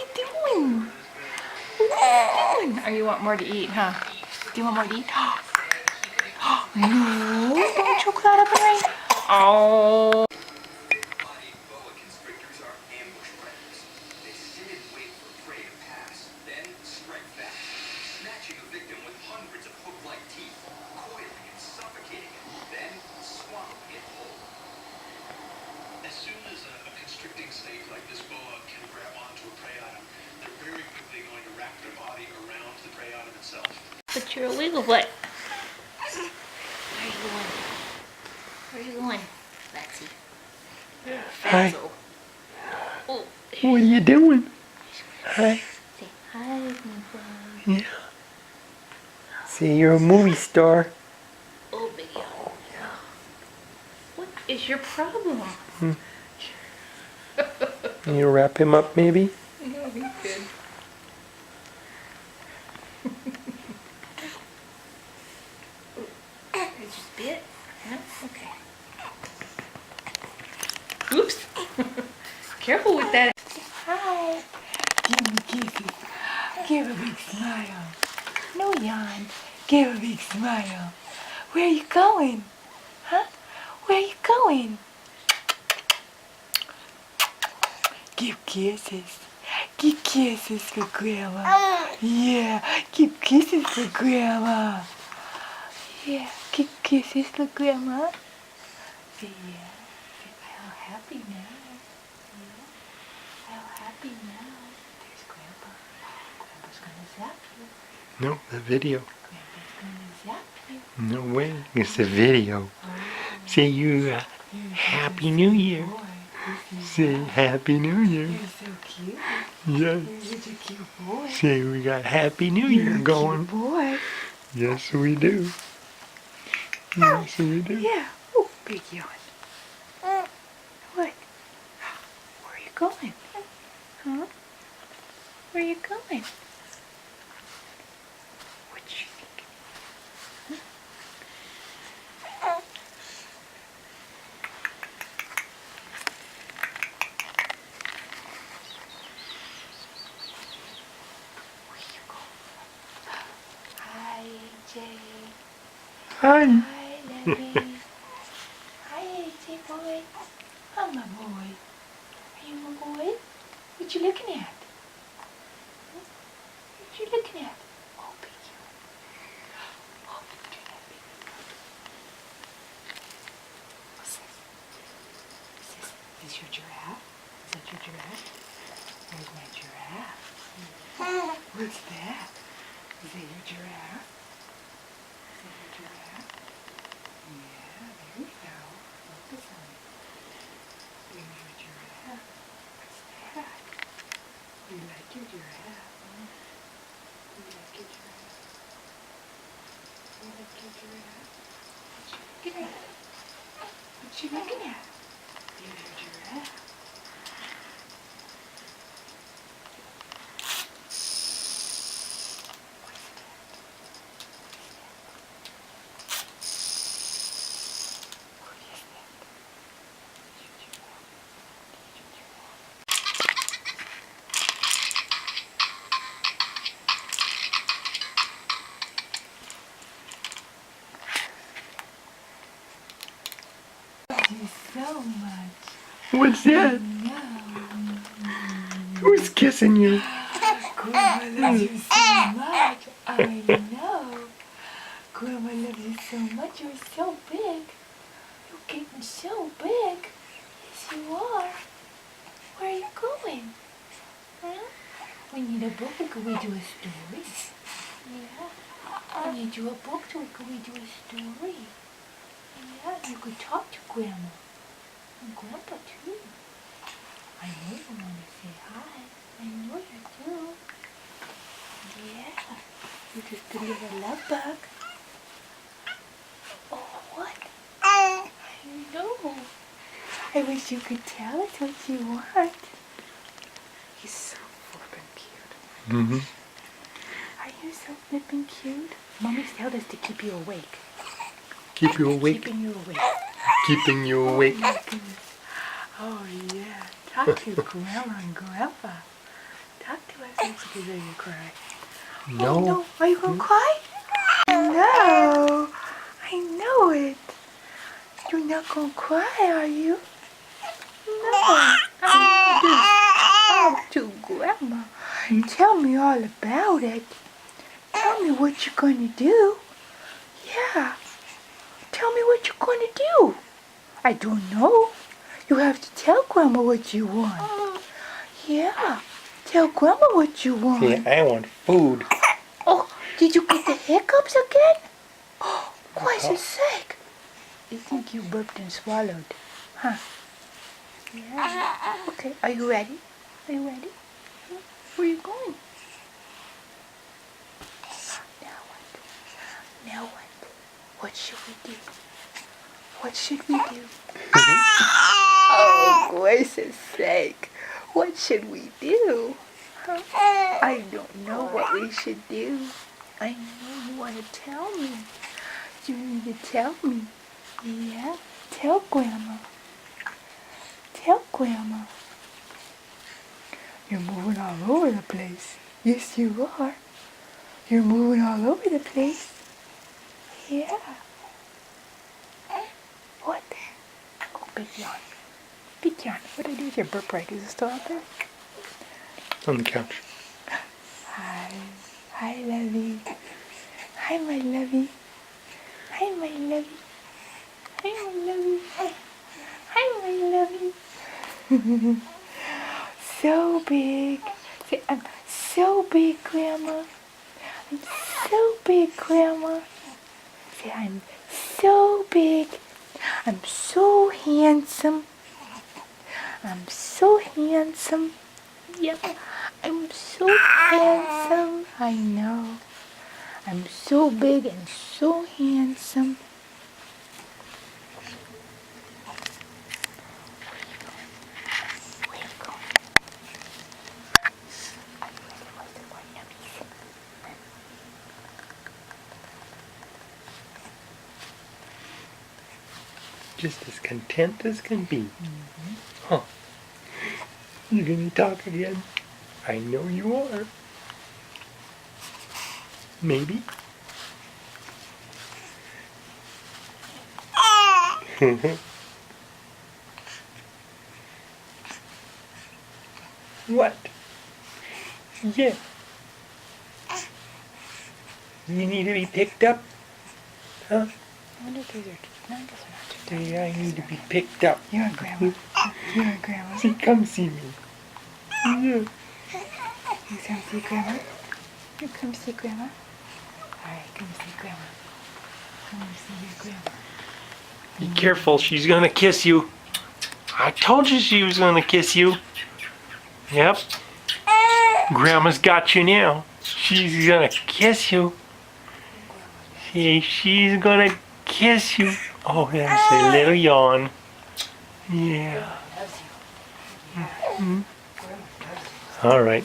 you doing? What are you doing? Or you want more to eat, huh? Do you want more to eat? No, don't choke that up, Henry. Oh. But you're a wiggle butt. Where are you going? Where are you going, Lexi? Hi. Oh, What are you doing? Hi. say hi, my boy. Yeah. See, you're a movie star. Oh, baby. What is your problem? You wrap him up, maybe? No, he's good. It just bit? No? Okay. Oops. Careful with that. Hi. Give me kisses. Give a big smile. No yawn. Give a big smile. Where are you going? Huh? Where are you going? Give kisses. Give kisses for Grandma. Yeah, give kisses for Grandma. Yeah, give kisses for Grandma. Say yeah. Say, I'm happy now. Yeah, I'm happy now. There's Grandpa. Grandpa's gonna zap you. No, the video. Grandpa's gonna zap you. No way. It's the video. Say you Happy New Year. Say Happy New Year. You're so cute. Yes. You're such a cute boy. Say we got Happy New Year going. Cute boy. Yes, we do. Yes, we do. Yeah. Oh, big yawn. What? Where are you going? Huh? Where are you going? What you think? Where you going? Hi, AJ. Hi. Hi, Lenny. Hi, AJ boy. Oh, my boy. Are you my boy? What you looking at? What you looking at? Oh, big yawn. Oh, look at that big yawn. What's this? Is this your giraffe? Is that your giraffe? Where's my giraffe? What's that? Is that your giraffe? Is that your giraffe? Yeah, there we go. Focus on it. There's your giraffe. What's that? You like your giraffe? You like your giraffe? You like your giraffe? What you looking at? What you looking at? There's your giraffe. You so much. What's that? No. Who's kissing you? Grandma loves you so much. I know. Grandma loves you so much. You're so big. You're getting so big. Yes, you are. Where are you going? Huh? We need a book. Could we do a story? Yeah. We need you a book. Could we do a story? Yeah, you could talk to Grandma. And Grandpa too. I know you want to say hi. I know you do. Yeah. You're just a little love bug. Oh, what? I know. I wish you could tell us what you want. He's so flippin' cute. Mm-hmm. Are you so flippin' cute? Mommy's told us to keep you awake. Keep you awake. Keeping you awake. Keeping you awake. Oh, my goodness. Oh, yeah. Talk to Grandma and Grandpa. Talk Look at you cry. No. Oh, no. Are you gonna cry? No. I know it. You're not gonna cry, are you? No. Oh, to Grandma. Tell me all about it. Tell me what you're gonna do. Yeah. Tell me what you're gonna do. I don't know. You have to tell Grandma what you want. Yeah. Tell Grandma what you want. See, I want food. Oh, did you get the hiccups again? Oh, why's it sick? You think you burped and swallowed, huh? Yeah. Okay, are you ready? Are you ready? Where are you going? Now what? Now what? What should we do? What should we do? Oh, gracious sake. What should we do? Huh? I don't know what we should do. I know you want to tell me. You need to tell me. Yeah, tell Grandma. Tell Grandma. You're moving all over the place. Yes, you are. You're moving all over the place. Yeah. What? Oh, big yawn. Big yawn. What did I do with your burp rag? Is it still out there? On the couch. Hi. Hi, Lovey. Hi, my Lovey. Hi, my Lovey. Hi, my Lovey. Hi, my Lovey. So big. Say, I'm so big, Grandma. I'm so big, Grandma. Say, I'm so big. I'm so handsome. I'm so handsome. Yep. I'm so handsome. I know. I'm so big and so handsome. Where you going? Are you ready for some more nummies? Just as content as can be. Huh. You're gonna talk again? I know you are. Maybe. What? Yeah. You need to be picked up? Huh? I wonder if these are... No, I guess they're not too Yeah, I need to be picked up. You're a grandma. You're a grandma. See, come see me. Yeah. You come see Grandma? You come see Grandma? Alright, come see Grandma. Come see your Grandma. Be careful, she's gonna kiss you. I told you she was gonna kiss you. Yep. Grandma's got you now. She's gonna kiss you. See, she's gonna kiss you. Oh, that's a little yawn. Yeah. All right.